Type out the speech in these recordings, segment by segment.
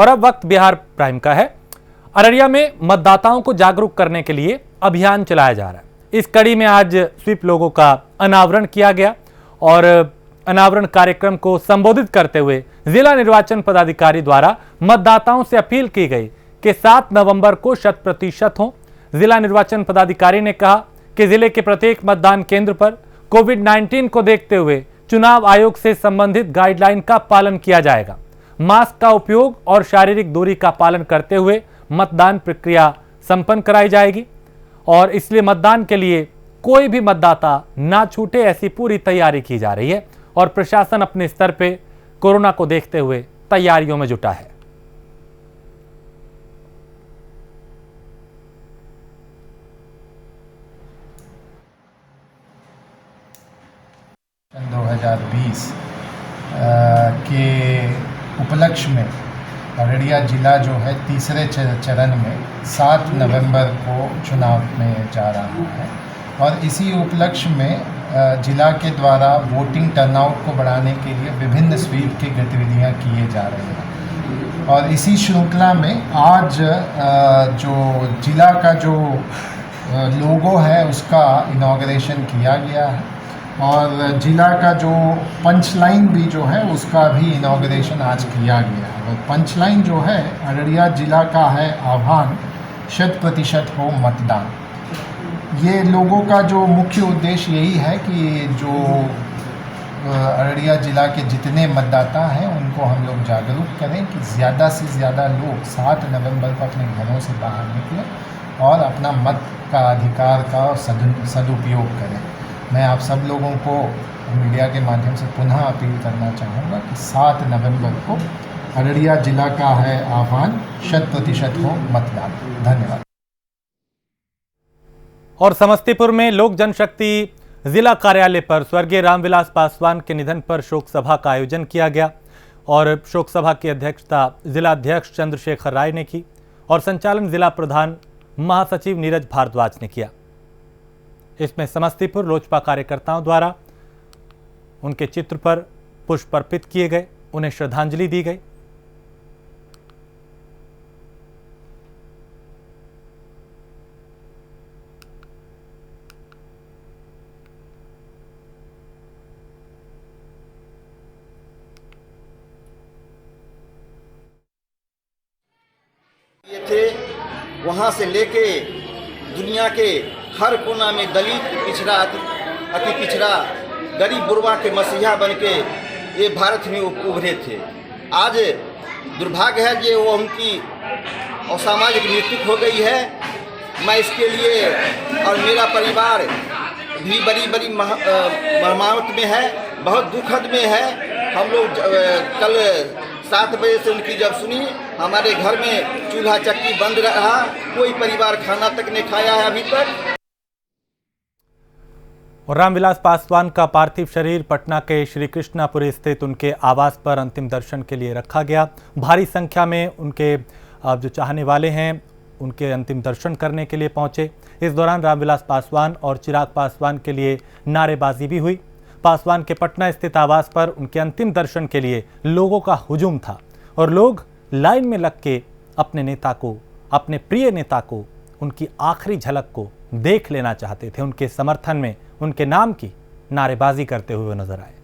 और अब वक्त बिहार प्राइम का है। अररिया में मतदाताओं को जागरूक करने के लिए अभियान चलाया जा रहा है। इस कड़ी में आज स्वीप लोगों का अनावरण किया गया और अनावरण कार्यक्रम को संबोधित करते हुए जिला निर्वाचन पदाधिकारी द्वारा मतदाताओं से अपील की गई कि 7 नवंबर को 100% हो। जिला निर्वाचन पदाधिकारी ने कहा कि जिले के प्रत्येक मतदान केंद्र पर कोविड-19 को देखते हुए चुनाव आयोग से संबंधित गाइडलाइन का पालन किया जाएगा। मास्क का उपयोग और शारीरिक दूरी का पालन करते हुए मतदान प्रक्रिया संपन्न कराई जाएगी और इसलिए मतदान के लिए कोई भी मतदाता ना छूटे, ऐसी पूरी तैयारी की जा रही है और प्रशासन अपने स्तर पे कोरोना को देखते हुए तैयारियों में जुटा है। सन 2020 के उपलक्ष्य में अररिया जिला जो है तीसरे चरण में 7 नवंबर को चुनाव में जा रहा है और इसी उपलक्ष्य में जिला के द्वारा वोटिंग टर्नआउट को बढ़ाने के लिए विभिन्न स्वीप की गतिविधियां किए जा रही हैं और इसी श्रृंखला में आज जो जिला का जो लोगो है उसका इनॉग्रेशन किया गया है और जिला का जो पंचलाइन भी जो है उसका भी इनॉग्रेशन आज किया गया है। और पंचलाइन जो है अररिया जिला का है आह्वान 100% हो मतदान। ये लोगों का जो मुख्य उद्देश्य यही है कि जो अररिया जिला के जितने मतदाता हैं उनको हम लोग जागरूक करें कि ज़्यादा से ज़्यादा लोग 7 नवंबर को अपने घरों से बाहर निकलें और अपना मत का अधिकार का सदुपयोग करें। मैं आप सब लोगों को मीडिया के माध्यम से पुनः अपील करना चाहूँगा कि 7 नवंबर को अररिया जिला का है आह्वान 100% हो मतदान। धन्यवाद। और समस्तीपुर में लोक जनशक्ति जिला कार्यालय पर स्वर्गीय रामविलास पासवान के निधन पर शोक सभा का आयोजन किया गया और शोक सभा की अध्यक्षता जिला अध्यक्ष चंद्रशेखर राय ने की और संचालन जिला प्रधान महासचिव नीरज भारद्वाज ने किया। इसमें समस्तीपुर लोजपा कार्यकर्ताओं द्वारा उनके चित्र पर पुष्प अर्पित किए गए, उन्हें श्रद्धांजलि दी गई। ये थे वहां से लेके दुनिया के हर कोना में दलित, पिछड़ा, अति पिछड़ा, गरीब बुरबा के मसीहा बनके ये भारत में उभरे थे। आज दुर्भाग्य है कि वो उनकी असामाजिक मृत्यु हो गई है। मैं इसके लिए और मेरा परिवार भी बड़ी मर्माहत में है, बहुत दुखद में है। हम लोग कल 7 बजे से उनकी जब सुनी, हमारे घर में चूल्हा चक्की बंद रहा, कोई परिवार खाना तक नहीं खाया है अभी तक। और रामविलास पासवान का पार्थिव शरीर पटना के श्री कृष्णापुरी स्थित उनके आवास पर अंतिम दर्शन के लिए रखा गया। भारी संख्या में उनके जो चाहने वाले हैं उनके अंतिम दर्शन करने के लिए पहुंचे। इस दौरान रामविलास पासवान और चिराग पासवान के लिए नारेबाजी भी हुई। पासवान के पटना स्थित आवास पर उनके अंतिम दर्शन के लिए लोगों का हुजूम था और लोग लाइन में लग के अपने नेता को, अपने प्रिय नेता को, उनकी आखिरी झलक को देख लेना चाहते थे। उनके समर्थन में उनके नाम की नारेबाजी करते हुए नजर आए।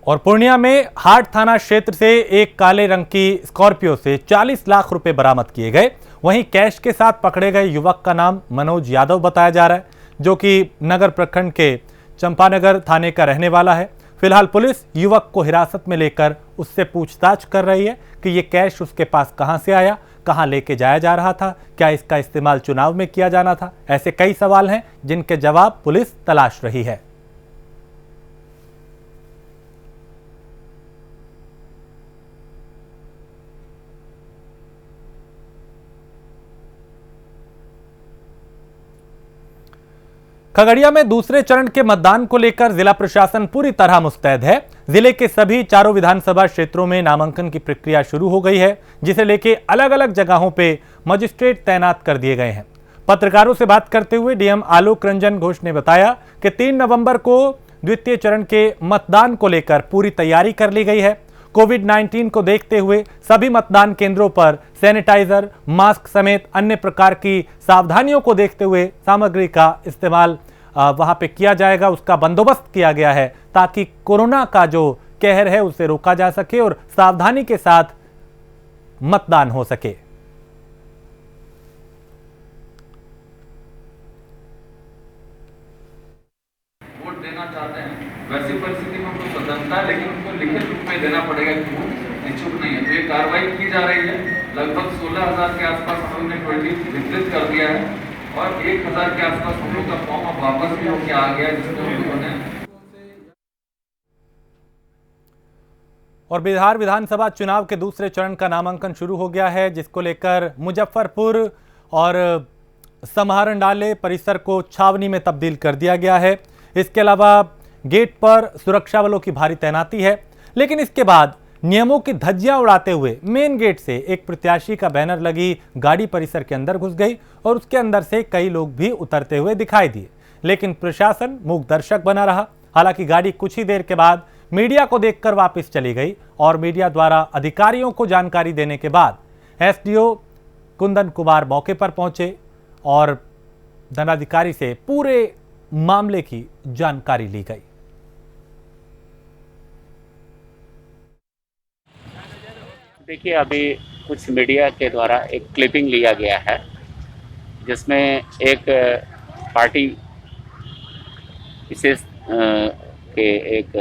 और पूर्णिया में हाट थाना क्षेत्र से एक काले रंग की स्कॉर्पियो से 40 लाख रुपए बरामद किए गए। वहीं कैश के साथ पकड़े गए युवक का नाम मनोज यादव बताया जा रहा है, जो कि नगर प्रखंड के चंपानगर थाने का रहने वाला है। फिलहाल पुलिस युवक को हिरासत में लेकर उससे पूछताछ कर रही है कि ये कैश उसके पास कहां से आया, कहां लेके जाया जा रहा था, क्या इसका इस्तेमाल चुनाव में किया जाना था। ऐसे कई सवाल हैं जिनके जवाब पुलिस तलाश रही है। खगड़िया में दूसरे चरण के मतदान को लेकर जिला प्रशासन पूरी तरह मुस्तैद है। जिले के सभी चारों विधानसभा क्षेत्रों में नामांकन की प्रक्रिया शुरू हो गई है, जिसे लेकर अलग अलग जगहों पे मजिस्ट्रेट तैनात कर दिए गए हैं। पत्रकारों से बात करते हुए डीएम आलोक रंजन घोष ने बताया कि 3 नवंबर को द्वितीय चरण के मतदान को लेकर पूरी तैयारी कर ली गई है। कोविड-19 को देखते हुए सभी मतदान केंद्रों पर सैनिटाइजर, मास्क समेत अन्य प्रकार की सावधानियों को देखते हुए सामग्री का इस्तेमाल वहां पे किया जाएगा, उसका बंदोबस्त किया गया है ताकि कोरोना का जो कहर है उसे रोका जा सके और सावधानी के साथ मतदान हो सके। वोट देना चाहते हैं, वैसी परिस्थिति में उनको स्वतंत्रता है, लेकिन उनको लिखित रूप में देना पड़ेगा कि वो इच्छुक नहीं है। तो ये कार्रवाई की जा रही है। लगभग 16,000 के आसपास हम लोगों ने टोटली वितरित कर दिया है और 1,000 के आसपास हम लोग का फॉर्म अब वापस भी होकर आ गया, जिसमें हम लोगों ने। और बिहार विधानसभा चुनाव के दूसरे चरण का नामांकन शुरू हो गया है, जिसको लेकर मुजफ्फरपुर और समाहरणालय परिसर को छावनी में तब्दील कर दिया गया है। इसके अलावा गेट पर सुरक्षा बलों की भारी तैनाती है, लेकिन इसके बाद नियमों की धज्जियां उड़ाते हुए मेन गेट से एक प्रत्याशी का बैनर लगी गाड़ी परिसर के अंदर घुस गई और उसके अंदर से कई लोग भी उतरते हुए दिखाई दिए, लेकिन प्रशासन मूक दर्शक बना रहा। हालांकि गाड़ी कुछ ही देर के बाद मीडिया को देखकर वापस चली गई और मीडिया द्वारा अधिकारियों को जानकारी देने के बाद एसडीओ कुंदन कुमार मौके पर पहुंचे और दंडाधिकारी से पूरे मामले की जानकारी ली गई। देखिए, अभी कुछ मीडिया के द्वारा एक क्लिपिंग लिया गया है जिसमें एक पार्टी विशेष के एक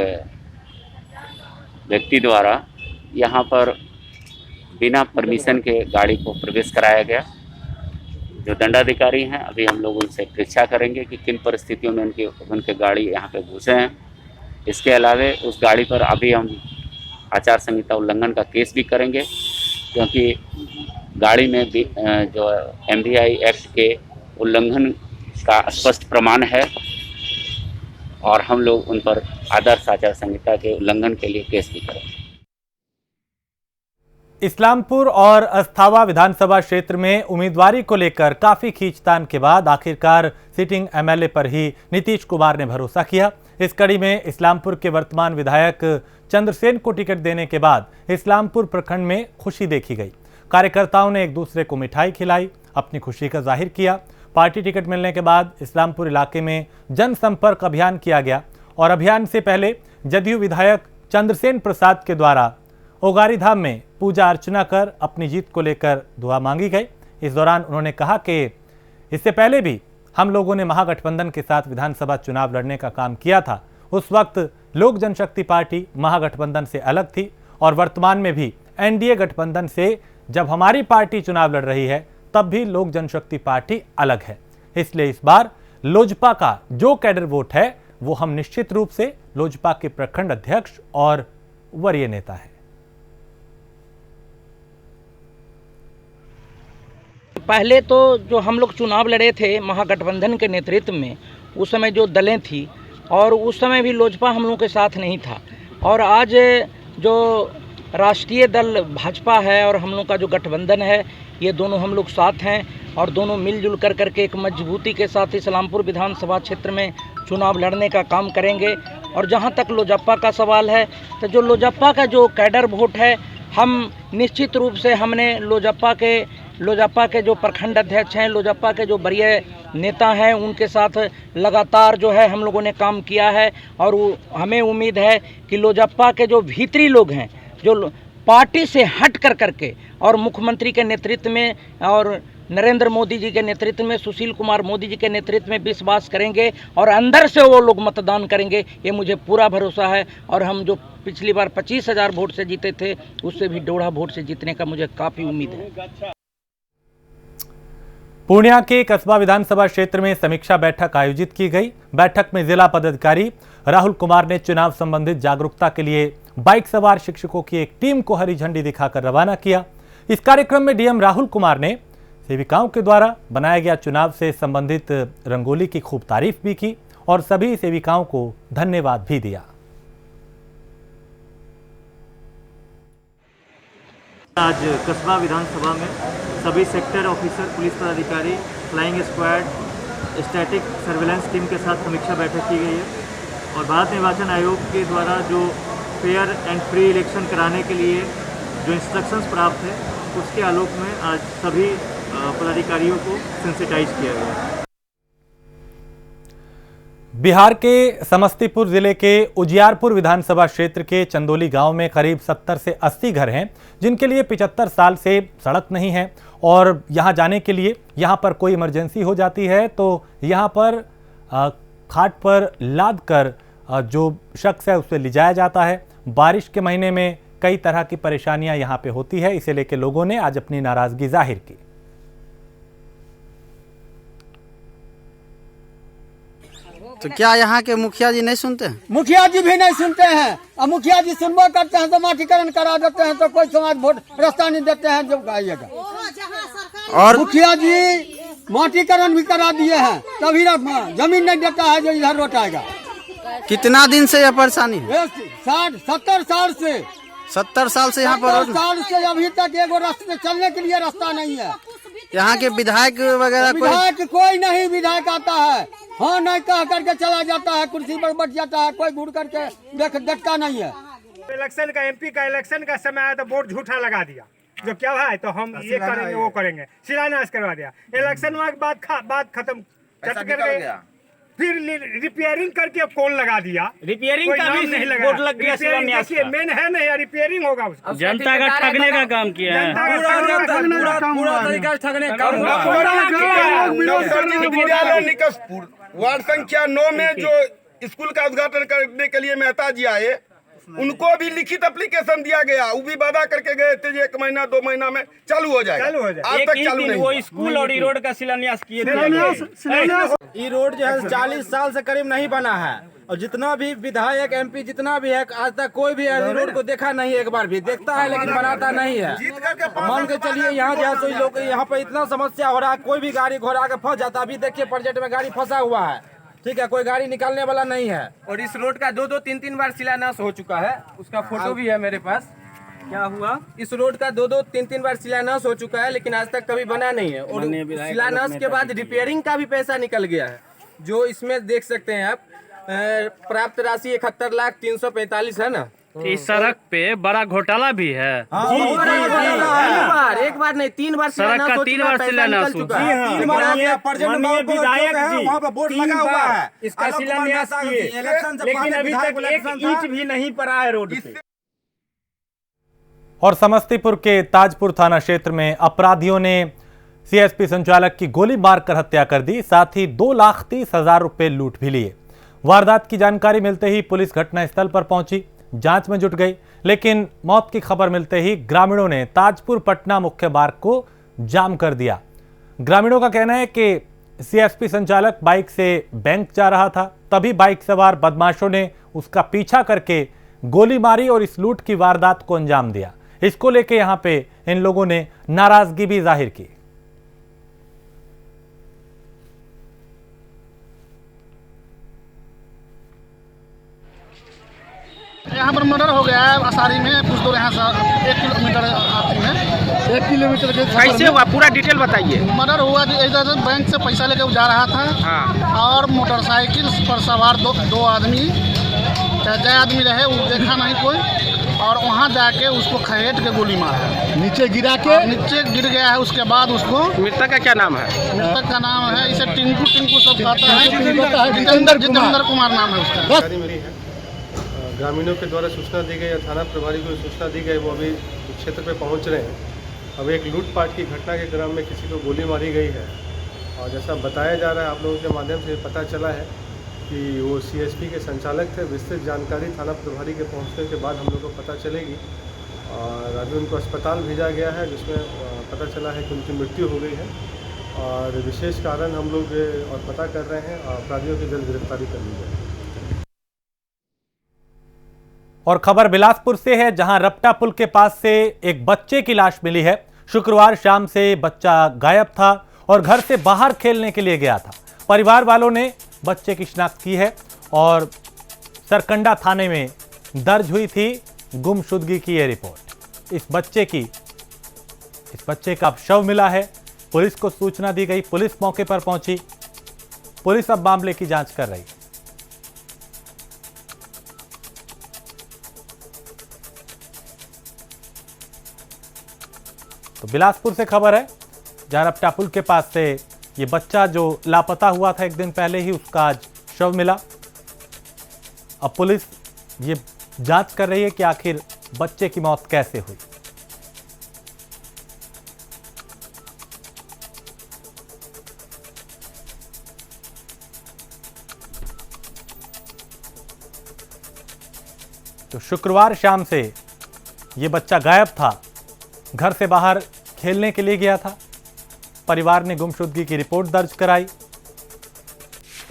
व्यक्ति द्वारा यहाँ पर बिना परमिशन के गाड़ी को प्रवेश कराया गया। जो दंडाधिकारी हैं, अभी हम लोग उनसे परीक्षा करेंगे कि किन परिस्थितियों में उनके गाड़ी यहाँ पे घुसे हैं। इसके अलावा उस गाड़ी पर अभी हम आचार संहिता उल्लंघन का केस भी करेंगे, क्योंकि गाड़ी में भी जो MVI एक्ट के उल्लंघन का स्पष्ट प्रमाण है और हम लोग उन पर आदर्श आचार संहिता के उल्लंघन के लिए केस भी करेंगे। इस्लामपुर और अस्थावा विधानसभा क्षेत्र में उम्मीदवारी को लेकर काफी खींचतान के बाद आखिरकार सिटिंग MLA पर ही नीतीश कुमार ने भरोसा किया। इस कड़ी में इस्लामपुर के वर्तमान विधायक चंद्रसेन को टिकट देने के बाद इस्लामपुर प्रखंड में खुशी देखी गई। कार्यकर्ताओं ने एक दूसरे को मिठाई खिलाई, अपनी खुशी का जाहिर किया। पार्टी टिकट मिलने के बाद इस्लामपुर इलाके में जनसंपर्क अभियान किया गया और अभियान से पहले जदयू विधायक चंद्रसेन प्रसाद के द्वारा ओगारी धाम में पूजा अर्चना कर अपनी जीत को लेकर दुआ मांगी गई। इस दौरान उन्होंने कहा कि इससे पहले भी हम लोगों ने महागठबंधन के साथ विधानसभा चुनाव लड़ने का काम किया था। उस वक्त लोक जनशक्ति पार्टी महागठबंधन से अलग थी और वर्तमान में भी NDA गठबंधन से जब हमारी पार्टी चुनाव लड़ रही है तब भी लोक जनशक्ति पार्टी अलग है। इसलिए इस बार लोजपा का जो कैडर वोट है वो हम निश्चित रूप से लोजपा के प्रखंड अध्यक्ष और वरीय नेता है। पहले तो जो हम लोग चुनाव लड़े थे महागठबंधन के नेतृत्व में, उस समय जो दलें थी और उस समय भी लोजपा हम लोगों के साथ नहीं था, और आज जो राष्ट्रीय दल भाजपा है और हम लोग का जो गठबंधन है, ये दोनों हम लोग साथ हैं और दोनों मिलजुल कर करके एक मजबूती के साथ इस्लामपुर विधानसभा क्षेत्र में चुनाव लड़ने का काम करेंगे। और जहाँ तक लोजपा का सवाल है, तो जो लोजपा का जो कैडर वोट है, हम निश्चित रूप से हमने लोजपा के जो प्रखंड अध्यक्ष हैं, लोजपा के जो वरीय नेता हैं, उनके साथ लगातार जो है हम लोगों ने काम किया है और हमें उम्मीद है कि लोजपा के जो भीतरी लोग हैं, जो पार्टी से हट कर करके और मुख्यमंत्री के नेतृत्व में और नरेंद्र मोदी जी के नेतृत्व में, सुशील कुमार मोदी जी के नेतृत्व में विश्वास करेंगे और अंदर से वो लोग मतदान करेंगे, ये मुझे पूरा भरोसा है। और हम जो पिछली बार 25,000 वोट से जीते थे, उससे भी 1.5 वोट से जीतने का मुझे काफ़ी उम्मीद है। पूर्णिया के कस्बा विधानसभा क्षेत्र में समीक्षा बैठक आयोजित की गई। बैठक में जिला पदाधिकारी राहुल कुमार ने चुनाव संबंधित जागरूकता के लिए बाइक सवार शिक्षकों की एक टीम को हरी झंडी दिखाकर रवाना किया। इस कार्यक्रम में डीएम राहुल कुमार ने सेविकाओं के द्वारा बनाया गया चुनाव से संबंधित रंगोली की खूब तारीफ भी की और सभी सेविकाओं को धन्यवाद भी दिया। आज कस्बा विधानसभा में सभी सेक्टर ऑफिसर, पुलिस पदाधिकारी flying squad, static surveillance team के साथ समीक्षा बैठक की गई है और भारत निर्वाचन आयोग के द्वारा जो फेयर एंड फ्री इलेक्शन कराने के लिए जो इंस्ट्रक्शंस प्राप्त है उसके आलोक में आज सभी पदाधिकारियों को सेंसिटाइज किया गया। बिहार के समस्तीपुर जिले के उजियारपुर विधानसभा क्षेत्र के चंदोली गांव में करीब 70 से 80 घर हैं जिनके लिए 75 साल से सड़क नहीं है और यहां जाने के लिए यहां पर कोई इमरजेंसी हो जाती है तो यहां पर खाट पर लाद कर जो शख्स है उसे ले जाया जाता है। बारिश के महीने में कई तरह की परेशानियां यहां पे होती है, इसे लेकर लोगों ने आज अपनी नाराजगी जाहिर की। तो क्या यहाँ के मुखिया जी नहीं सुनते हैं? मुखिया जी भी नहीं सुनते हैं और मुखिया जी सुनवा करते हैं तो माटीकरण करा देते हैं तो कोई समाज वोट रास्ता नहीं देते हैं जो आइएगा। और मुखिया जी माटीकरण भी करा दिए हैं तभी जमीन नहीं देता है जो इधर लौटाएगा। कितना दिन से यह परेशानी है? 70 साल से 70 साल से यहाँ पर 70 साल से अभी तक एगो रास्ते चलने के लिए रास्ता नहीं है। यहाँ के विधायक वगैरह कोई नहीं विधायक आता है, हाँ नहीं कह करके चला जाता है, कुर्सी पर बैठ जाता है, कोई घूर करके देखता नहीं है। इलेक्शन का एमपी का इलेक्शन का समय आया तो वोट झूठा लगा दिया जो क्या है तो हम ये करेंगे वो करेंगे, शिलान्यास करवा दिया। इलेक्शन में बात खत्म कर गए, फिर रिपेयरिंग करके कौन लगा दिया, रिपेयरिंग का भी नहीं लगा, वोट लग गया शिलान्यास का। मेन है नहीं रिपेयरिंग होगा उसका। जनता का ठगने का काम किया है, पूरा तरीका से ठगने का विद्यालय निकसपुर वार्ड संख्या 9 में जो स्कूल का उद्घाटन करने के लिए मेहता जी आए उनको भी लिखित एप्लीकेशन दिया गया, वो भी वादा करके गए थे 1 महीना 2 महीना में चालू हो जाए, आज तक चालू नहीं। वो स्कूल और रोड का शिलान्यास किए थे। ये रोड जो है 40 साल से करीब नहीं बना है और जितना भी विधायक एमपी जितना भी है आज तक कोई भी रोड को देखा नहीं, एक बार भी देखता है लेकिन बनाता नहीं है। मान के चलिए यहाँ जैसे लोग यहाँ पे इतना समस्या हो रहा है, कोई भी गाड़ी घोड़ा के फंस जाता है। अभी देखिए प्रोजेक्ट में गाड़ी फंसा हुआ है, ठीक है, कोई गाड़ी निकालने वाला नहीं है। और इस रोड का 2-2 3-3 बार शिलान्यास हो चुका है, उसका फोटो भी है मेरे पास। क्या हुआ, इस रोड का 2-2 3-3 बार शिलान्यास हो चुका है लेकिन आज तक कभी बना नहीं है। और शिलान्यास के बाद रिपेयरिंग का भी पैसा निकल गया है, जो इसमें देख सकते हैं आप। प्राप्त राशि 71,345 है ना। इस सड़क पे बड़ा घोटाला भी है। एक बार नहीं 3 बार सड़क का 3 बार शिलान्यास हो चुका है। इसका शिलान्यास किए लेकिन अभी तक 1 इंच भी नहीं पड़ा है रोड पे। और समस्तीपुर के ताजपुर थाना क्षेत्र में अपराधियों ने सीएसपी संचालक की गोली मारकर हत्या कर दी, साथ ही 2,30,000 रुपए लूट भी लिए। वारदात की जानकारी मिलते ही पुलिस घटनास्थल पर पहुंची, जांच में जुट गई, लेकिन मौत की खबर मिलते ही ग्रामीणों ने ताजपुर पटना मुख्य मार्ग को जाम कर दिया। ग्रामीणों का कहना है कि सीएसपी संचालक बाइक से बैंक जा रहा था, तभी बाइक सवार बदमाशों ने उसका पीछा करके गोली मारी और इस लूट की वारदात को अंजाम दिया। इसको लेकर यहां पे इन लोगों ने नाराजगी भी जाहिर की। यहाँ पर मर्डर हो गया है आसारी में, कुछ दूर यहाँ से 1 किलोमीटर आती है। 1 किलोमीटर कैसे हुआ पूरा डिटेल बताइए। मर्डर हुआ इधर बैंक से पैसा लेके जा रहा था। हाँ। और मोटरसाइकिल पर सवार दो आदमी, जय आदमी रहे, वो देखा नहीं कोई, और वहाँ जाके उसको खहेट के गोली मारा, नीचे गिरा के नीचे गिर गया है। उसके बाद उसको, मृतक का क्या नाम है? मृतक का नाम है इसे टिंकू सब कहता है, जितेंद्र कुमार नाम है उसका। ग्रामीणों के द्वारा सूचना दी गई या थाना प्रभारी को सूचना दी गई, वो अभी क्षेत्र पे पहुंच रहे हैं। अब एक लूटपाट की घटना के क्रम में किसी को गोली मारी गई है और जैसा बताया जा रहा है, आप लोगों के माध्यम से पता चला है कि वो सीएसपी के संचालक थे। विस्तृत जानकारी थाना प्रभारी के पहुंचने के बाद हम लोग को पता चलेगी और अभी उनको अस्पताल भेजा गया है, जिसमें पता चला है कि उनकी मृत्यु हो गई है और विशेष कारण हम लोग और पता कर रहे हैं और अपराधियों की जल्द गिरफ्तारी कर ली जाए। और खबर बिलासपुर से है, जहां रपटा पुल के पास से एक बच्चे की लाश मिली है। शुक्रवार शाम से बच्चा गायब था और घर से बाहर खेलने के लिए गया था। परिवार वालों ने बच्चे की शिनाख्त की है और सरकंडा थाने में दर्ज हुई थी गुमशुदगी की यह रिपोर्ट। इस बच्चे का शव मिला है। पुलिस को सूचना दी गई, पुलिस मौके पर पहुंची। पुलिस अब मामले की जांच कर रही है। तो बिलासपुर से खबर है, जहां रपटा पुल के पास से ये बच्चा जो लापता हुआ था एक दिन पहले ही, उसका आज शव मिला। अब पुलिस ये जांच कर रही है कि आखिर बच्चे की मौत कैसे हुई। तो शुक्रवार शाम से ये बच्चा गायब था, घर से बाहर खेलने के लिए गया था। परिवार ने गुमशुदगी की रिपोर्ट दर्ज कराई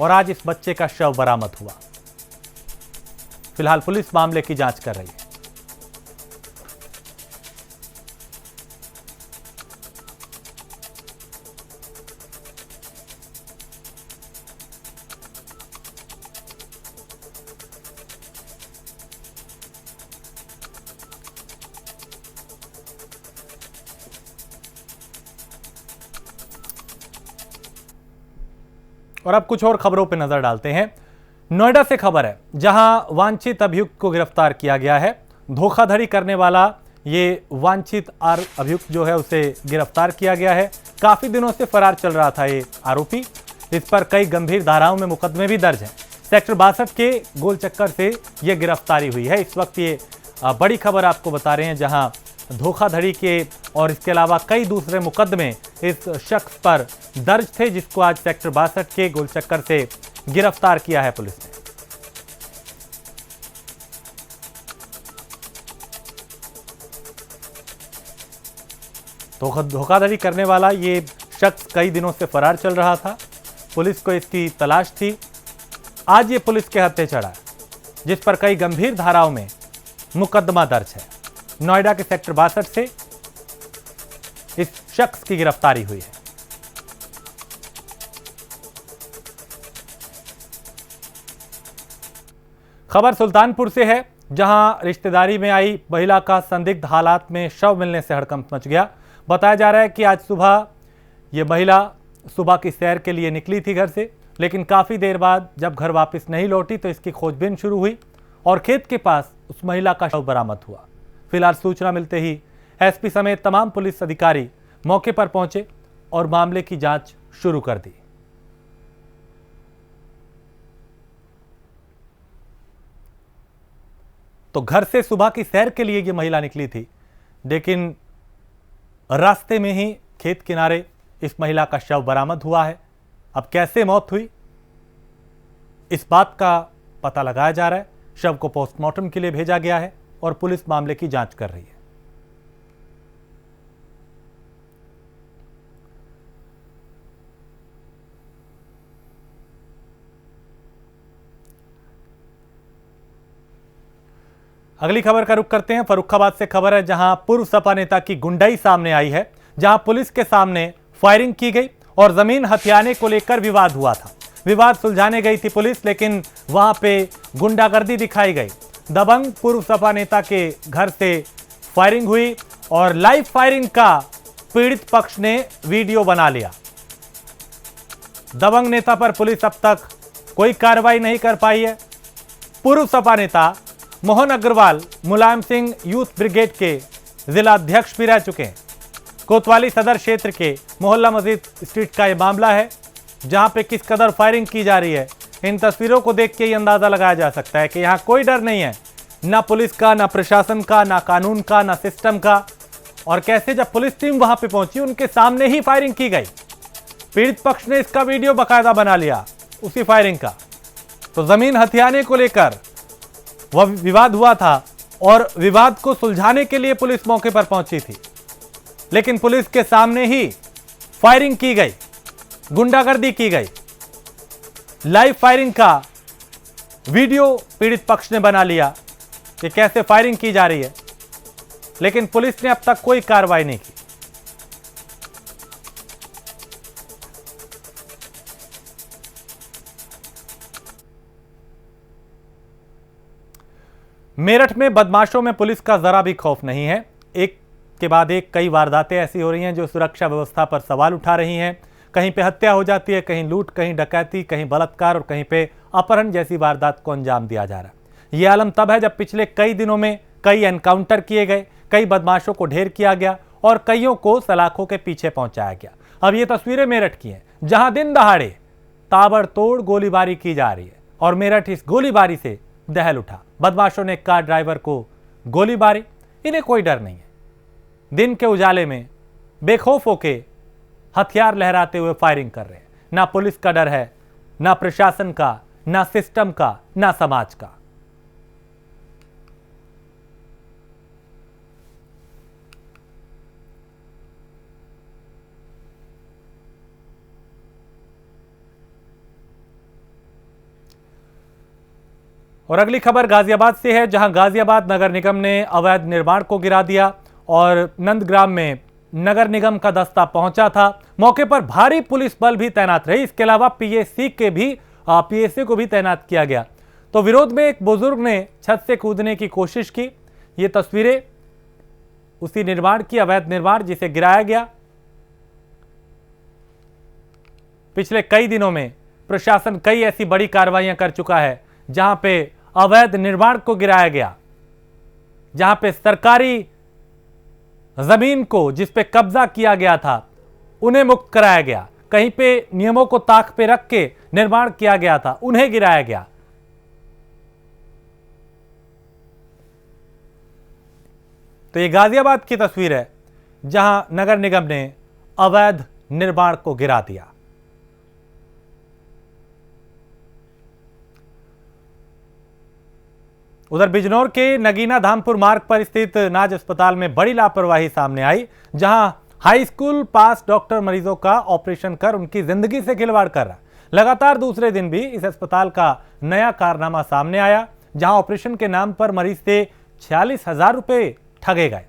और आज इस बच्चे का शव बरामद हुआ। फिलहाल पुलिस मामले की जांच कर रही है। और अब कुछ और खबरों पर नजर डालते हैं। नोएडा से खबर है, जहां वांछित अभियुक्त को गिरफ्तार किया गया है। धोखाधड़ी करने वाला ये वांछित अभियुक्त जो है उसे गिरफ्तार किया गया है। काफी दिनों से फरार चल रहा था ये आरोपी। इस पर कई गंभीर धाराओं में मुकदमे भी दर्ज हैं। सेक्टर 62 के गोल चक्कर से ये गिरफ्तारी हुई है। इस वक्त ये बड़ी खबर आपको बता रहे हैं, जहां धोखाधड़ी के और इसके अलावा कई दूसरे मुकदमे इस शख्स पर दर्ज थे, जिसको आज सेक्टर 62 के गोल चक्कर से गिरफ्तार किया है पुलिस ने। धोखाधड़ी करने वाला ये शख्स कई दिनों से फरार चल रहा था। पुलिस को इसकी तलाश थी। आज ये पुलिस के हत्थे चढ़ा, जिस पर कई गंभीर धाराओं में मुकदमा दर्ज है। नोएडा के सेक्टर 62 से इस शख्स की गिरफ्तारी हुई है। खबर सुल्तानपुर से है, जहां रिश्तेदारी में आई महिला का संदिग्ध हालात में शव मिलने से हड़कंप मच गया। बताया जा रहा है कि आज सुबह ये महिला सुबह की सैर के लिए निकली थी घर से, लेकिन काफ़ी देर बाद जब घर वापस नहीं लौटी तो इसकी खोजबीन शुरू हुई और खेत के पास उस महिला का शव बरामद हुआ। फिलहाल सूचना मिलते ही एसपी समेत तमाम पुलिस अधिकारी मौके पर पहुंचे और मामले की जांच शुरू कर दी। तो घर से सुबह की सैर के लिए ये महिला निकली थी, लेकिन रास्ते में ही खेत किनारे इस महिला का शव बरामद हुआ है। अब कैसे मौत हुई, इस बात का पता लगाया जा रहा है। शव को पोस्टमार्टम के लिए भेजा गया है और पुलिस मामले की जांच कर रही है। अगली खबर का रुख करते हैं। फर्रुखाबाद से खबर है, जहां पूर्व सपा नेता की गुंडाई सामने आई है, जहां पुलिस के सामने फायरिंग की गई और जमीन हथियाने को लेकर विवाद हुआ था। विवाद सुलझाने गई थी पुलिस, लेकिन वहां पे गुंडागर्दी दिखाई गई। दबंग पूर्व सपा नेता के घर से फायरिंग हुई और लाइव फायरिंग का पीड़ित पक्ष ने वीडियो बना लिया। दबंग नेता पर पुलिस अब तक कोई कार्रवाई नहीं कर पाई है। पूर्व सपा नेता मोहन अग्रवाल मुलायम सिंह यूथ ब्रिगेड के जिला अध्यक्ष भी रह चुके हैं। कोतवाली सदर क्षेत्र के मोहल्ला मस्जिद स्ट्रीट का यह मामला है, जहां पे किस कदर फायरिंग की जा रही है। इन तस्वीरों को देख के ये अंदाजा लगाया जा सकता है कि यहां कोई डर नहीं है, ना पुलिस का, ना प्रशासन का, ना कानून का, ना सिस्टम का। और कैसे जब पुलिस टीम वहां पे पहुंची, उनके सामने ही फायरिंग की गई। पीड़ित पक्ष ने इसका वीडियो बाकायदा बना लिया उसी फायरिंग का। तो जमीन हथियाने को लेकर वह विवाद हुआ था और विवाद को सुलझाने के लिए पुलिस मौके पर पहुंची थी, लेकिन पुलिस के सामने ही फायरिंग की गई, गुंडागर्दी की गई। लाइव फायरिंग का वीडियो पीड़ित पक्ष ने बना लिया कि कैसे फायरिंग की जा रही है, लेकिन पुलिस ने अब तक कोई कार्रवाई नहीं की। मेरठ में बदमाशों में पुलिस का जरा भी खौफ नहीं है। एक के बाद एक कई वारदातें ऐसी हो रही हैं जो सुरक्षा व्यवस्था पर सवाल उठा रही हैं। कहीं पे हत्या हो जाती है, कहीं लूट, कहीं डकैती, कहीं बलात्कार और कहीं पे अपहरण जैसी वारदात को अंजाम दिया जा रहा है। ये आलम तब है जब पिछले कई दिनों में कई एनकाउंटर किए गए, कई बदमाशों को ढेर किया गया और कईयों को सलाखों के पीछे पहुंचाया गया। अब ये तस्वीरें मेरठ की हैं, जहां दिन दहाड़े ताबड़तोड़ गोलीबारी की जा रही है और मेरठ इस गोलीबारी से दहल उठा। बदमाशों ने कार ड्राइवर को गोली मारी, इन्हें कोई डर नहीं है। दिन के उजाले में बेखौफ होके हथियार लहराते हुए फायरिंग कर रहे हैं। ना पुलिस का डर है, ना प्रशासन का, ना सिस्टम का, ना समाज का। और अगली खबर गाजियाबाद से है, जहां गाजियाबाद नगर निगम ने अवैध निर्माण को गिरा दिया और नंदग्राम में नगर निगम का दस्ता पहुंचा था। मौके पर भारी पुलिस बल भी तैनात रही। इसके अलावा पीएससी को भी तैनात किया गया। तो विरोध में एक बुजुर्ग ने छत से कूदने की कोशिश की। ये तस्वीरें उसी निर्माण की, अवैध निर्माण जिसे गिराया गया। पिछले कई दिनों में प्रशासन कई ऐसी बड़ी कार्रवाइयां कर चुका है जहां पे अवैध निर्माण को गिराया गया, जहां पे सरकारी जमीन को जिस पे कब्जा किया गया था उन्हें मुक्त कराया गया। कहीं पे नियमों को ताक पे रख के निर्माण किया गया था, उन्हें गिराया गया। तो ये गाजियाबाद की तस्वीर है जहां नगर निगम ने अवैध निर्माण को गिरा दिया। उधर बिजनौर के नगीना धामपुर मार्ग पर स्थित नाज अस्पताल में बड़ी लापरवाही सामने आई, जहां हाई स्कूल पास डॉक्टर मरीजों का ऑपरेशन कर उनकी जिंदगी से खिलवाड़ कर रहा। लगातार दूसरे दिन भी इस अस्पताल का नया कारनामा सामने आया, जहां ऑपरेशन के नाम पर मरीज से 46,000 रुपए ठगे गए।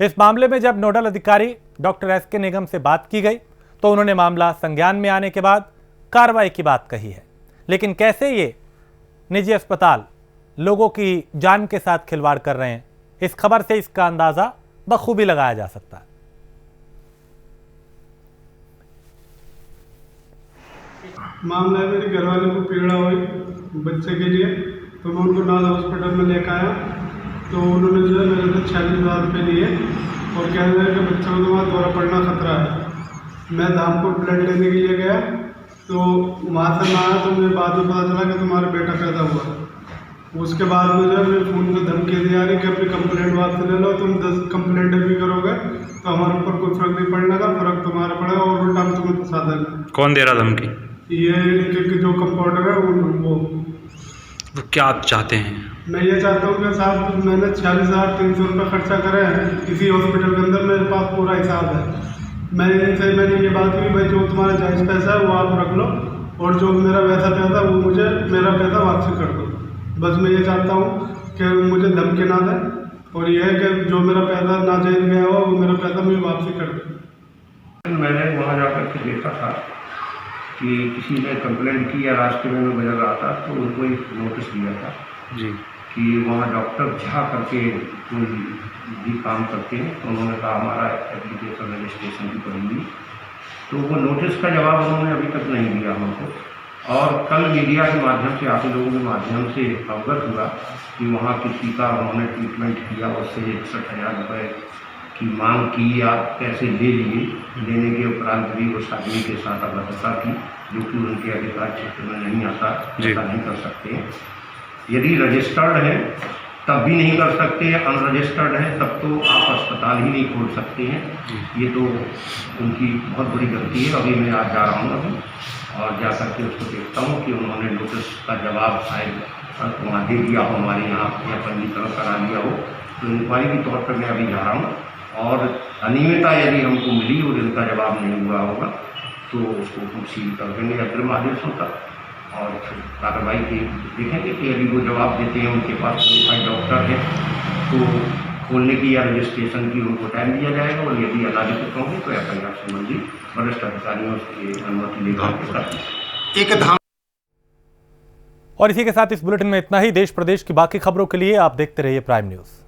इस मामले में जब नोडल अधिकारी डॉक्टर एसके निगम से बात की गई तो उन्होंने मामला संज्ञान में आने के बाद कार्रवाई की बात कही है। लेकिन कैसे ये निजी अस्पताल लोगों की जान के साथ खिलवाड़ कर रहे हैं, इस खबर से इसका अंदाजा बखूबी लगाया जा सकता है। मामला है, मेरे घरवाले को पीड़ा हुई बच्चे के लिए, तो मैं उनको नाज हॉस्पिटल में लेकर आया। तो उन्होंने जो है मेरे से 46,000 रुपये लिए और कह रहे हैं कि बच्चे को तुम्हारा दौरा पड़ना खतरा है। मैं धामपुर ब्लड लेने के लिए गया, तो वहाँ से मैं आया तो मुझे बाद में पता चला कि तुम्हारा बेटा पैदा हुआ। उसके बाद में जो है मेरे फ़ोन में धमकी दी जा रही कि अपनी कंप्लेंट वापस ले लो, तुम 10 कंप्लेंट भी करोगे तो हमारे ऊपर कोई फर्क नहीं पड़ने का, फर्क तुम्हारा पड़ेगा और उल्टा हम तुम्हें फंसा देंगे। कौन दे रहा धमकी? ये जो कंपाउंडर है वो क्या आप चाहते हैं? मैं ये चाहता हूँ कि साहब मैंने 46,300 रुपये खर्चा करे हैं इसी हॉस्पिटल के अंदर, मेरे पास पूरा हिसाब है। मैंने ये बात की भाई जो तुम्हारा जायज़ पैसा है वो आप रख लो और जो मेरा वैसा पैसा वो मुझे मेरा पैसा वापसी कर दो। बस मैं ये चाहता हूँ कि मुझे धमकी ना दें और ये है कि जो मेरा पैसा नाजायज़ गया हो वो मेरा पैसा मुझे वापसी कर दें। मैंने वहाँ जाकर के देखा था कि किसी ने कंप्लेंट की या रास्ते में मैं गुजर रहा था तो उनको एक नोटिस दिया था जी कि वहाँ डॉक्टर झा करके कोई भी काम करते हैं। तो उन्होंने कहा हमारा एप्लीकेशन रजिस्ट्रेशन की करेंगी, तो वो नोटिस का जवाब उन्होंने अभी तक नहीं दिया हमको। और कल मीडिया के माध्यम से आप लोगों के माध्यम से अवगत हुआ कि वहाँ किसी का उन्होंने ट्रीटमेंट किया, उससे 61,000 रुपये की मांग की या पैसे ले लिए। लेने के उपरांत भी उस आदमी के साथ अभद्रता की, जो कि उनके अधिकार क्षेत्र में नहीं आता, ऐसा नहीं कर सकते हैं। यदि रजिस्टर्ड है तब भी नहीं कर सकते, अनरजिस्टर्ड है तब तो आप अस्पताल ही नहीं खोल सकते हैं। ये तो उनकी बहुत बड़ी गलती है। अभी मैं आज जा रहा हूँ अभी और जा कर के उसको देखता हूँ कि उन्होंने नोटिस का जवाब शायद वहाँ दे दिया हो, हमारे यहाँ या पंजीकरण करा दिया हो। तो इंक्वायरी के तौर पर मैं अभी जा रहा हूँ और अनियमितता यदि हमको मिली और इनका जवाब नहीं हुआ होगा तो उसको हम सील कर देंगे अग्रिम आदेशों तक और फिर कार्रवाई की देखेंगे कि यदि वो जवाब देते हैं उनके पास क्वालिफाइड डॉक्टर है तो खोलने की या रजिस्ट्रेशन की उनको टाइम दिया जाएगा और यदि अनाधिकृत होंगे तो FIR संबंधी वरिष्ठ अधिकारियों से अनुमति लेकर एक धाम। और इसी के साथ इस बुलेटिन में इतना ही। देश प्रदेश की बाकी खबरों के लिए आप देखते रहिए प्राइम न्यूज़।